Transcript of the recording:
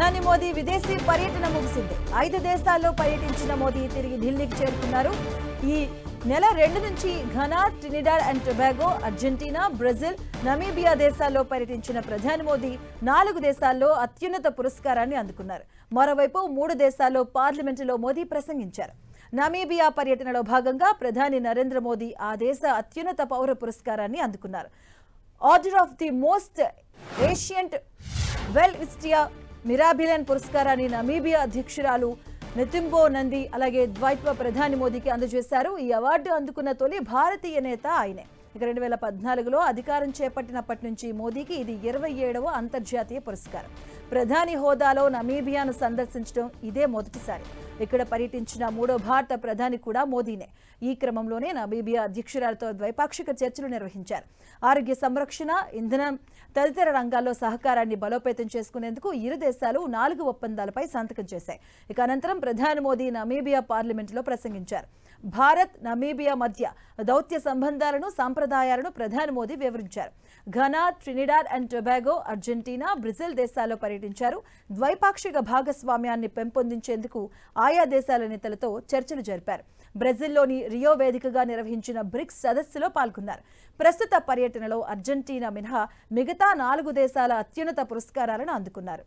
ప్రధాని మోదీ విదేశీ పర్యటన ముగిసింది. 5 దేశాల్లో పర్యటించిన మోదీ తిరిగి ఢిల్లీకి చేరుకున్నారు. ఈ నెల 2 నుంచి Ghana, Trinidad and Tobago, Argentina, Brazil, Namibia దేశాల్లో పర్యటించిన ప్రధాని మోదీ 4 దేశాల్లో అత్యున్నత పురస్కారాన్ని అందుకున్నారు. మరోవైపు 3 దేశాల్లో పార్లమెంటులో మోదీ ప్రసంగించారు. నమీబియా పర్యటనలో భాగంగా ప్రధాని నరేంద్ర మోదీ ఆ దేశ అత్యున్నత పౌర పురస్కారాన్ని అందుకున్నారు. Order of the Most Ancient Welwitschia Mirabilis పురస్కారాన్ని నమీబియా అధ్యక్షురాలు నెతింబో నంది అలాగే ద్వైత్వ ప్రధాని మోదీకి అందజేశారు. ఈ అవార్డు అందుకున్న తొలి భారతీయ నేత ఆయనే. 2014లో అధికారం చేపట్టినప్పటి నుంచి మోదీకి ఇది 27వ అంతర్జాతీయ పురస్కారం. ప్రధాని హోదాలో నమీబియాను సందర్శించడం ఇదే మొదటిసారి. ఇక్కడ పర్యటించిన 3వ భారత ప్రధాని కూడా మోదీనే. ఈ క్రమంలోనే నమీబియా అధ్యక్షురాలతో ద్వైపాక్షిక చర్చలు నిర్వహించారు. ఆరోగ్య సంరక్షణ, ఇంధనం తదితర రంగాల్లో సహకారాన్ని బలోపేతం చేసుకునేందుకు ఇరు దేశాలు 4 ఒప్పందాలపై సంతకం చేశాయి. ఇక అనంతరం ప్రధాని మోదీ నమీబియా పార్లమెంటులో ప్రసంగించారు. భారత్, నమీబియా మధ్య దౌత్య సంబంధాలను, సంప్రదాయాలను ప్రధాని మోదీ వివరించారు. Ghana, Trinidad and Tobago, Argentina, Brazil దేశాల్లో పర్యటించారు. ద్వైపాక్షిక భాగస్వామ్యాన్ని పెంపొందించేందుకు ఆయా దేశాల నేతలతో చర్చలు జరిపారు. బ్రెజిల్లోని రియో వేదికగా నిర్వహించిన బ్రిక్స్ సదస్సులో పాల్గొన్నారు. ప్రస్తుత పర్యటనలో అర్జెంటీనా మినహా మిగతా 4 దేశాల అత్యున్నత పురస్కారాలను అందుకున్నారు.